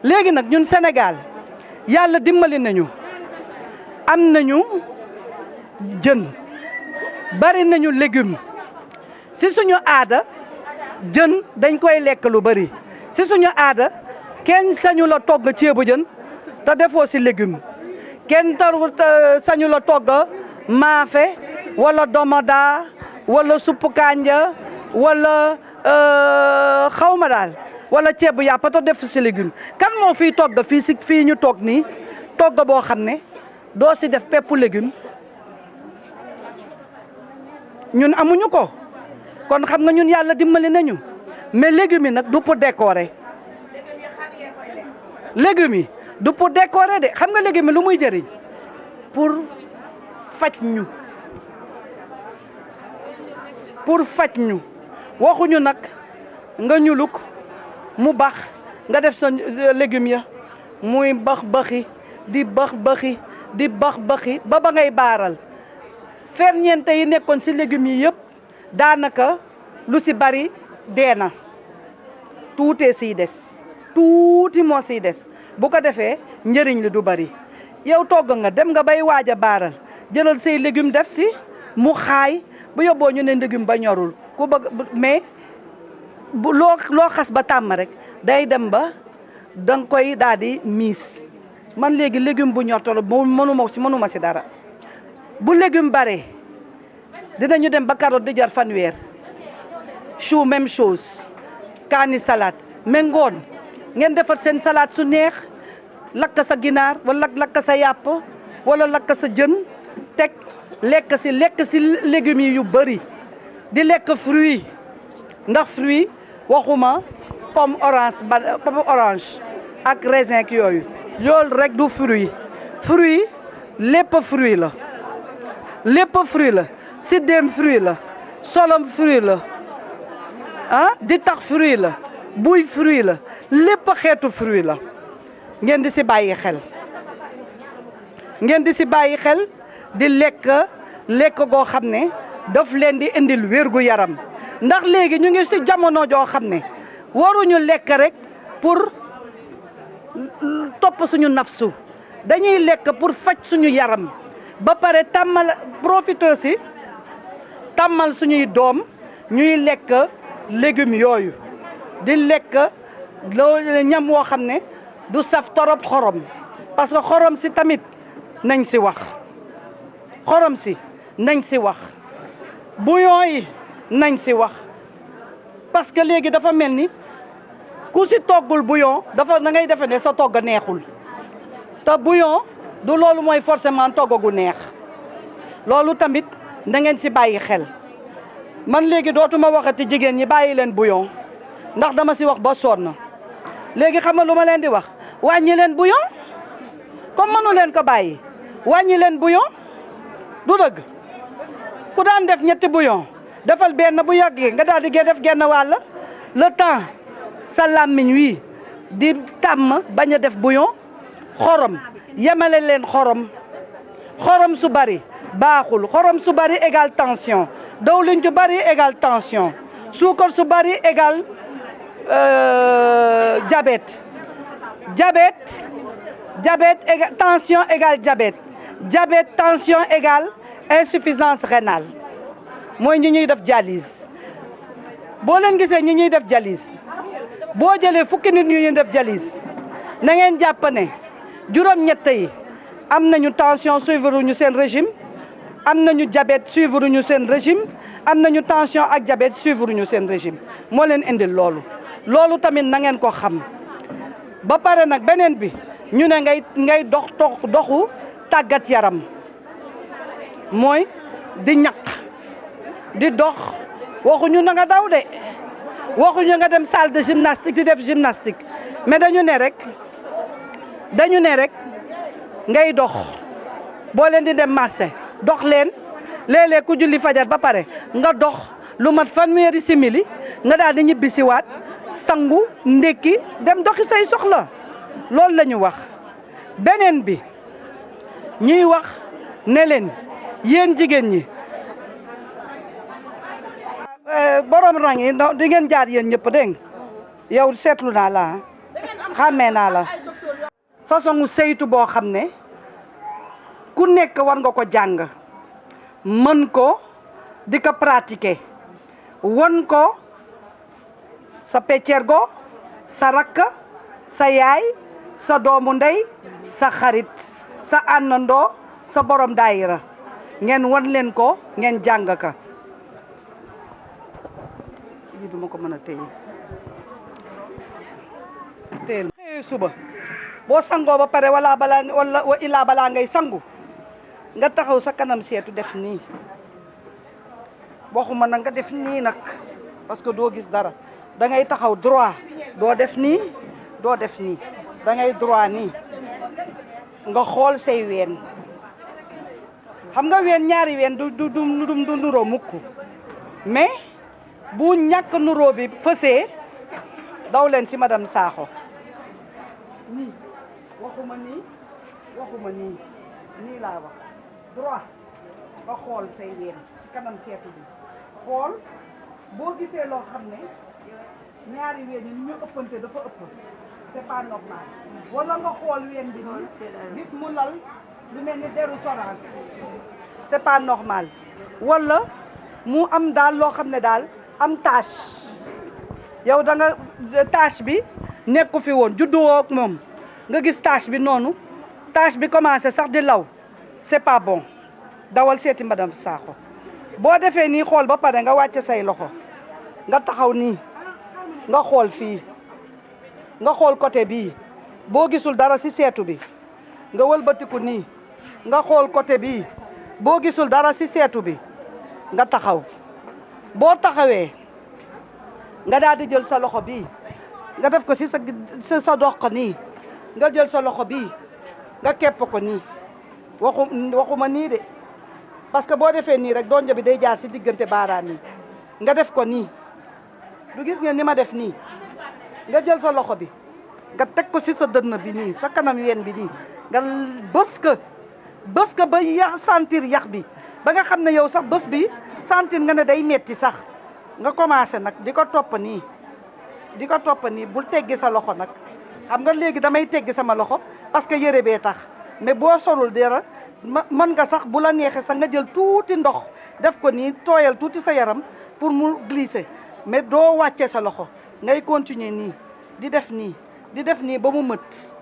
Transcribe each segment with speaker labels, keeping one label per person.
Speaker 1: léegi nag ñun Sénégal yàlla dimbali nañu am nañu jën bari nañu légume si suñu aada jën dañ koy lekk lu bari si suñu aada kenn sañu la togg ceebu jën te defoo si légume kenn sañu la togg maafe wala domoda wala suppu kànja wala xawma daal wala ceebu yàpp te def si légume kan moo fiy togg fii ñu toog nii togg boo xam ne doo si def peppu légume ñun amuñu ko kon xam nga ñun yàlla dimbali nañu mais légumes yi nag du pour décorer légumes yi du pour décorer de xam nga légumes yi lu muy jëriñ pour faj ñu waxuñu nag nga ñuluk mu bax nga def sa légumes ya muy bax baxi di bax baxi ba ngay baaral ferñeente yi nekkoon si légumes yi yëpp daanaka lu si bari dee na tuutee siy des tuuti moo siy des bu ko defee njëriñ li du bari yow togg nga dem nga bay waaj a baaral jëlal say légumes def si mu xaay bu yóbboo ñu ne légume ba ñorul ku bëgg mais bu loo xas ba tàmm rek day dem ba danga koy daal di miis man léegi légume bu ñor tolo mënuma si dara bu légume bare dinañu dem ba carotte di jar fanweer chou même chose kaani salade mais ngoon ngeen defar seen salade su neex lakk sa ginaar wala lakk sa yàpp wala lakk sa jën teg lekk si légumes yi yu bëri di lekk fruit ndax fruit waxuma pomme orange ak raisin ak yooyu loolu rek du fruit lépp fruit la siddéem fruit la solom fruit la di tax fruit la buy fruit la lépp xeetu fruit la ngeen di si bàyyi xel di lekk goo xam ne daf leen di indil wérgu yaram ndax léegi ñu ngi si jamono joo xam ne waruñu lekk rek pour topp suñu nafsu dañuy lekk pour faj suñu yaram ba pare tàmmal suñuy doom ñuy lekk légumes yooyu di lekk loolu ñam woo xam ne du saf torop xorom parce que xorom si tamit nañ si wax bouillon yi nañ si wax parce que léegi dafa mel ni ku si toggul bouillon da ngay defe ne sa togg neexul te bouillon du loolu mooy forcément togg gu neex loolu tamit na ngeen si bàyyi xel man léegi dootuma waxati jigéen ñi bàyyi leen bouillon ndax dama si wax ba sonn léegi xam nga lu ma leen di wax wàññi leen bouillon comme mënu leen ko bàyyi wàññi leen bouillon du dëgg ku daan def ñetti bouillon defal benn bu yàggee nga daal di def genn wàll le temps sa làmmiñ wi di tàmm bañ a def bouillon xorom yemale leen xorom su bari baaxul xorom su bari égal tension dawlin ju bari égal tension suukar su bari égal diabète tension égal diabète tension égal insuffisance rénale mooy ñi ñuy def dialyse boo leen gisee ñi ñuy def dialyse boo jëlee fukki nit ñu ñuy def dialyse na ngeen jàpp ne juróom-ñett yi am nañu tension suivre ñu seen régime am nañu diabète suivre ñu seen régime am nañu tension ak diabète suivre ñu seen régime moo leen indil loolu tamit na ngeen ko xam ba pare nag beneen bi ñu ne ngay doxu tàggat yaram mooy di ñaq di dox waxuñu na nga daw de waxuñu nga dem salle de gymnastique di def gymnastique mais dañu ne rek ngay dox boo leen di dem marché dox leen léeg-léeg ku julli fajar ba pare nga dox lu mat fanweeri simili nga daal di ñibbi si waat sangu ndékki dem doxi say soxla loolu la ñu wax beneen bi ñuy wax ne leen yéen jigéen ñi borom rang yi di ngeen jaar yéen ñëpp dégg nga yow seetlu naa la xàmmee naa la façon saytu boo xam ne ku nekk war nga ko jàng mën ko di ko pratiquer won ko sa peccergo sa rakk sa yaay sa doomu ndey sa xarit sa àndandoo sa borom daayira ngeen won leen ko ngeen jàng ka lii duma ko mën a téye teel xëyee suba boo sangoo ba pare wala balaa ngay sangu nga taxaw sa kanam seetu def nii waxuma nag nga def nii nag parce que doo gis dara da ngay taxaw droit doo def nii doo def nii da ngay droit nii nga xool say ween xam nga ween ñaari ween du nuroo mukk mais bu ñàkk nuroo bi fësee daw leen si madame Sakho nii waxuma nii waxuma nii nii laa wax droit nga xool say ween ci kanam seetu bi xool boo gisee loo xam ne ñaari ween yi ñu ëppante dafa ëpp c'est pas normal wala nga xool ween bi nii gis mu lal lu mel ni deru sorance c'est pas normal wala mu am daal loo xam ne daal am tache yow da nga tache bi nekku fi woon judduwoo ak moom nga gis tache bi noonu tache bi commencé sax di law c'est pas bon dawal seeti madame Sakho boo defee nii xool ba pare nga wàcce say loxo nga taxaw nii nga xool fii nga xool côté bii boo gisul dara ci seetu bi nga wëlbatiku nii nga xool côté bii boo gisul dara ci seetu bi nga taxaw boo taxawee nga daal di jël sa loxo bii nga def ko ci sa dox nii nga jël sa loxo bii nga kepp ko nii waxuma nii de parce que boo defee nii rek donjo bi day jaar ci diggante baaraam yi nga def ko nii du gis ngeen ni ma def nii nga jël sa loxo bi nga teg ko ci sa dënn bi nii sa kanam ween bi nii nga bës ka ba yax sentir yax bi ba nga xam ne yow sax bës bi sentir nga ne day metti sax nga commencé nag di ko topp nii bul teggi sa loxo nag xam nga léegi damay teggi sama loxo parce que yére bee tax mais boo solul dara mën nga sax bu la neexee sax nga jël tuuti ndox def ko nii tooyal tuuti sa yaram pour mu glisser mais doo wàccee sa loxo ngay continuer nii di def nii ba mu mët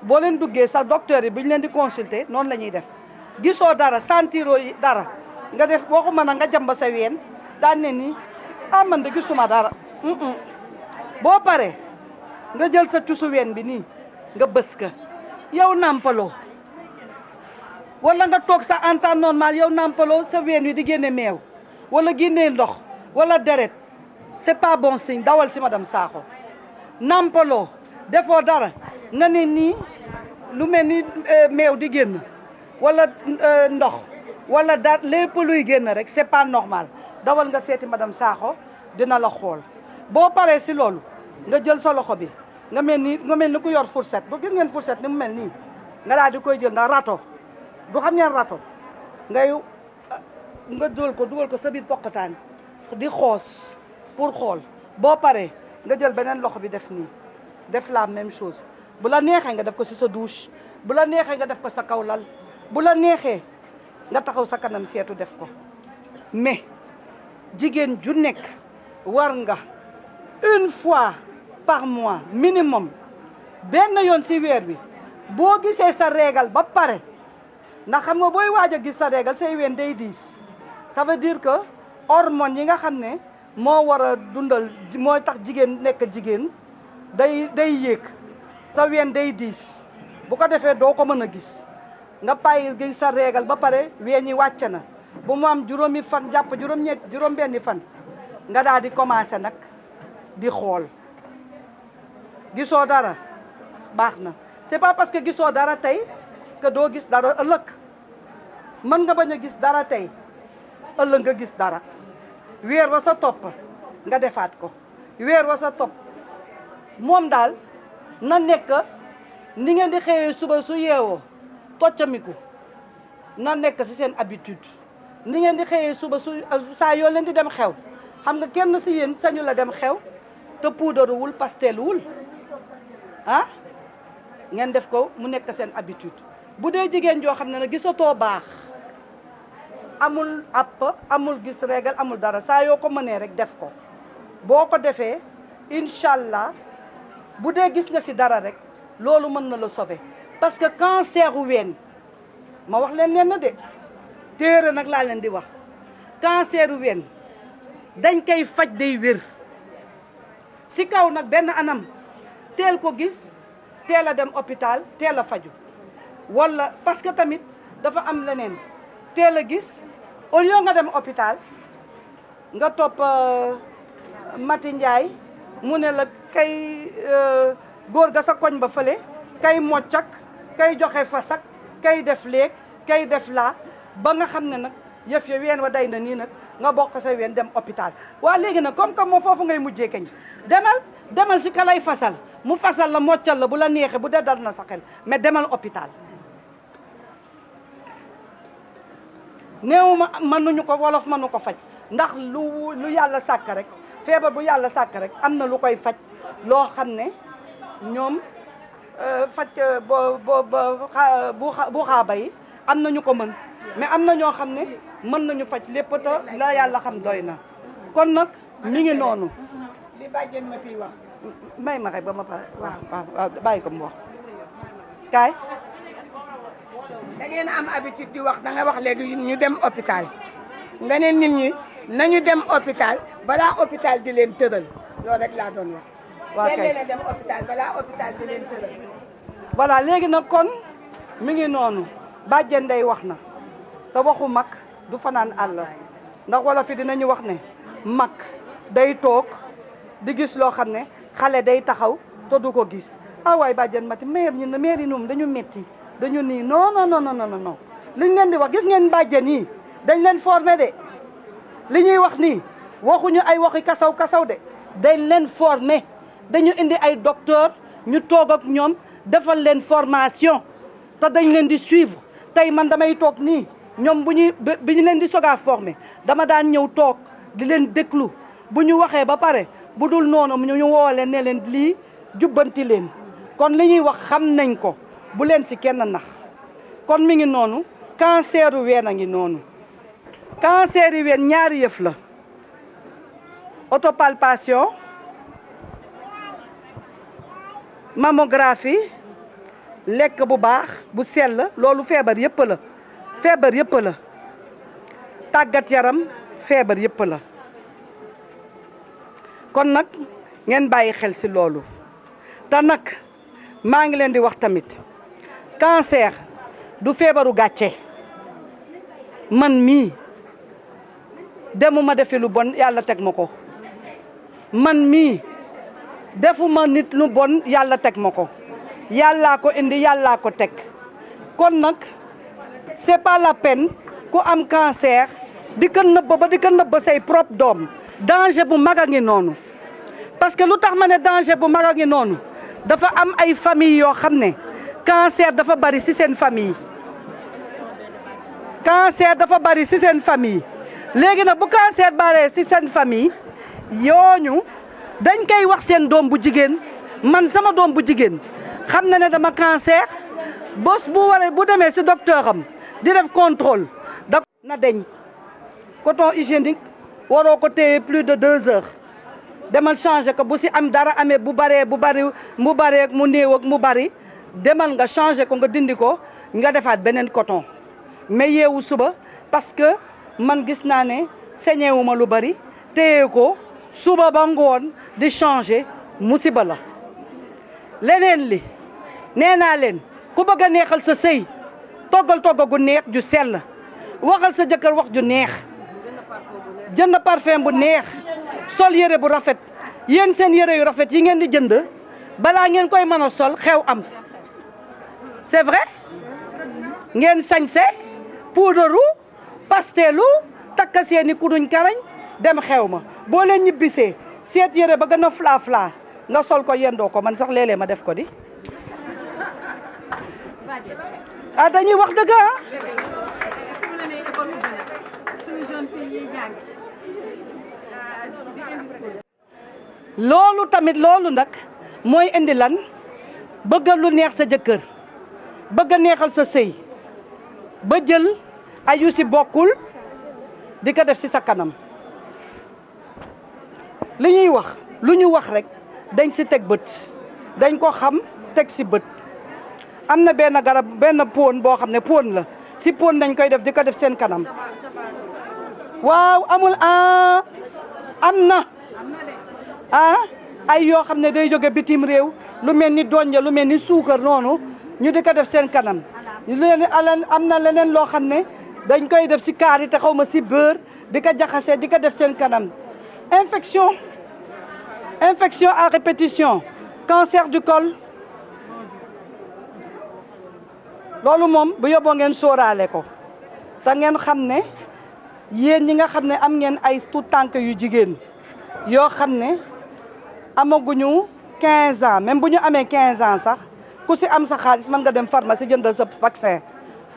Speaker 1: boo leen duggee sax docteur yi bi ñu leen di consulter noonu la ñuy def gisoo dara sentiroo dara nga def waxuma na nga jamba sa ween daan ne nii man de gisuma dara boo paree nga jël sa cusu ween bi nii nga bës ka yow nàmpaloo wala nga toog sa en temps normal yow nàmpaloo sa ween wi di génne meew wala génnee ndox wala deret c'est pas bon signe dawal si madame Sakho nàmpaloo defoo dara nga ne nii lu mel ni meew di génn wala ndox wala da lépp luy génn rek c'est pas normal dawal nga seeti madame Sakho dina la xool boo paree si loolu nga jël sa loxo bi nga mel ni ku yor fourchette bu gis ngeen fourchette ni mu mel nii nga daal di koy jël nga rato du xam ngeen rato nga dugal ko sa biir poqataan di xoos pour xool boo paree nga jël beneen loxo bi def nii def la même chose bu la neexee nga def ko ci sa douche bu la neexee nga def ko sa kaw lal bu la neexee nga taxaw sa kanam seetu def ko mais jigéen ju nekk war nga une fois par mois minimum benn yoon ci weer bi boo gisee sa régal ba pare ndax xam nga booy waaj a gis sa régal say ween day diis ça veut dire que hormones yi nga xam ne moo war a dundal mooy tax jigéen nekk jigéen day yéeg sa ween day diis bu ko defee doo ko mën a gis nga bàyyi gis sa régal ba pare ween yi wàcc na bu mu am juróomi fan jàpp juróom benni fan nga daal di commencé nag di xool gisoo dara baax na c'est pas parce que gisoo dara tey que doo gis dara ëllëg mën nga bañ a gis dara tey ëllëg nga gis dara weer wa sa topp nga defaat ko weer wa sa topp moom daal na nekk ni ngeen di xëyee suba su yeewoo toccamiku na nekk ci seen habitude ni ngeen di xëyee suba su saa yoo leen di dem xew xam nga kenn ci yéen sañu la dem xew te puudaruwul pasteluwul ah ngeen def ko mu nekk seen habitude bu dee jigéen joo xam ne nag gisatoo baax amul app amul gis régal amul dara saa yoo ko mënee rek def ko boo ko defee incha allah bu dee gis nga ci dara rek loolu mën na la sauver parce que cancer u ween ma wax leen na de téere nag laa leen di wax cancer u ween dañ koy faj day wér ci kaw nag benn anam teel ko gis teel a dem hôpital teel a faju walla parce que tamit dafa am leneen teel a gis au lieu nga dem hôpital nga topp Mati Ndiaye mu ne la kay góor ga sa koñ ba fële kay moccak kay joxe fasak kay def léeg kay def laa ba nga xam ne nag yëf ya ween wa day na nii nag nga bokk sa ween dem hôpital waa léegi nag comme moo foofu ngay mujjee kañ demal si ka lay fasal mu fasal la moccal la bu la neexee bu dee dal na sa xel mais demal hôpital néew ma mënuñu ko wolof mënu ko faj ndax lu yàlla sàkk rek feebar bu yàlla sàkk rek am na lu koy faj loo xam ne ñoom faj bu xaaba yi am na ñu ko mën mais am na ñoo xam ne mën nañu faj lépp te la yàlla xam doy na kon nag mi ngi noonu
Speaker 2: li bàjjen ma fiy wax
Speaker 1: may ma rek ba ma pare waaw bàyyi ko mu wax kaay
Speaker 2: da ngeen am habitude di wax da nga wax léegi ñu dem hôpital nga ne nit ñi nañu dem hôpital balaa hôpital di leen tëral loolu rek laa doon wax.
Speaker 1: waa kay
Speaker 2: leen a dem hôpital balaa hôpital di leen tëral.
Speaker 1: voilà léegi nag kon mi ngi noonu bàjjen Ndeye wax na te waxu mag du fanaan àll ndax wala fi dinañu wax ne mag day toog di gis loo xam ne xale day taxaw te du ko gis waay bàjjen Mati maire yi ñoom dañu metti dañu nii non liñ leen di wax gis ngeen bàjjen yi dañ leen formé de li ñuy wax nii waxuñu ay waxi kasaw de dañ leen formé dañu indi ay docteur ñu toog ak ñoom defal leen formation te dañ leen di suivre tey man damay toog nii ñoom bi ñu leen di soog a formé dama daan ñëw toog di leen déglu bu ñu waxee ba pare bu dul noonu ñu woo leen ne leen lii jubbanti leen kon li ñuy wax xam nañ ko bu leen ci kenn nax kon mi ngi noonu cancer u ween a ngi noonu cancer yi ween ñaari yëf la autopalpation mammographie lekk bu baax bu sell loolu feebar yëpp la tàggat yaram feebar yëpp la kon nag ngeen bàyyi xel ci loolu te nag maa ngi leen di wax tamit cancer du feebaru gàcce man mii demuma defi lu bon yàlla teg ma ko man mii defuma nit lu bon yàlla teg ma ko yàllaa ko indi yàllaa ko teg kon nag c'est pas la peine ku am cancer di ko nëbb say propre doom danger bu mag a ngi noonu parce que lu tax ma ne danger bu mag a ngi noonu dafa am ay famille yoo xam ne cancer dafa bari ci seen famille léegi nag bu cancer baree ci seen famille yooñu dañ koy wax seen doom bu jigéen man sama doom bu jigéen xam na ne dama cancer bés bu demee ci docteur am di def contrôle da na deñ coton hygiénique waroo ko téye plus de 2 heures demal changer ko bu ci am dara amee bu baree mu baree mu néew ak mu bari demal nga changer ko nga dindi ko nga defaat beneen coton mais yeewu suba parce que man gis naa ne saigné wu ma lu bari téye ko suba ba ngoon di changer musiba la leneen li nee naa leen ku bëgg a neexal sa sëy toggal gu neex ju sell waxal sa jëkkër wax ju neex jënd parfum bu neex sol yére bu rafet yéen seen yére yu rafet yi ngeen di jënd balaa ngeen koy mën a sol xew am c'est vrai ngeen sañse puudaru pastelu takka seeni kuduñ karañ dem xew ma boo leen ñibbisee seet yére ba gën a fla nga sol ko yendoo ko man sax léeg-léeg ma def ko di dañuy wax dëgg loolu tamit loolu nag mooy indi lan bëgg lu neex sa jëkkër bëgg a neexal sa sëy ba jël ayu si bokkul di ko def si sa kanam li ñuy wax lu ñu wax rek dañ si teg bët dañ ko xam teg si bët am na benn garab benn póon boo xam ne póon la si póon dañ koy def di ko def seen kanam waaw amul am na ay yoo xam ne day jóge bitim réew lu mel ni donja lu mel ni suukar noonu ñu di ko def seen kanam am na leneen loo xam ne dañ koy def si kaar yi te xaw ma si beurre di ko jaxase di ko def seen kanam infection à répétition cancer du col loolu moom bu yóbboo ngeen sóoraale ko te ngeen xam ne yéen ñi nga xam ne am ngeen ay tout tànk yu jigéen yoo xam ne amaguñu 15 ans même bu ñu amee 15 ans sax ku si am sa xaalis mën nga dem pharmacie jëndal sa vaccin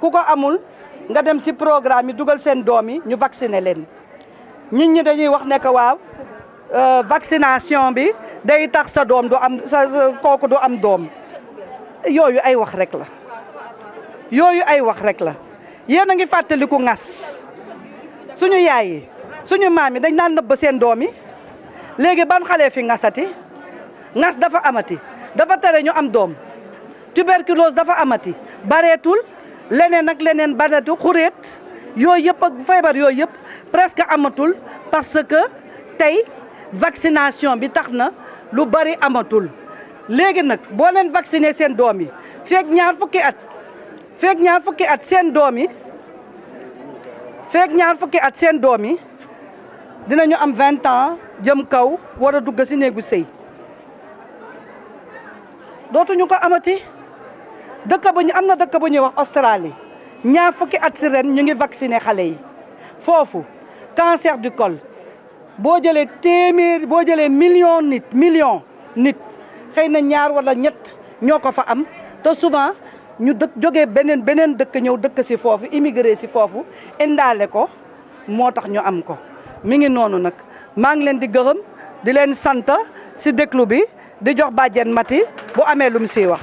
Speaker 1: ku ko amul nga dem si programme yi dugal seen doom yi ñu vacciner leen nit ñi dañuy wax ne que waaw vaccination bi day tax sa doom du am sa kooku du am doom yooyu ay wax rek la yooyu ay wax rek la yéen a ngi fàttaliku ngas suñu yaay yi suñu maam yi dañ naan nëbb seen doom yi léegi ban xale fi ngasati ngas dafa amati dafa tere ñu am doom tuberculose dafa amati bareetul leneen ak leneen bareetul xureet yooyu yëpp ak feebar yooyu yëpp presque amatul parce que tey vaccination bi tax na lu bari amatul léegi nag boo leen vacciner seen doom yi feeg ñaar fukki at seen doom yi dinañu am 20 ans jëm kaw war a dugg si néegu sëy dootuñu ko amati am na dëkk bu ñuy wax Australie ñaar fukki at si ren ñu ngi vacciner xale yi foofu cancer du col boo jëlee million nit xëy na ñaar wala ñett ñoo ko fa am te souvent ñu jógee beneen dëkk ñëw dëkk si foofu immigré si foofu indaale ko moo tax ñu am ko mi ngi noonu nag maa ngi leen di gërëm di leen sant si déglu bi di jox bàjjen Mati bu amee lu mu siy wax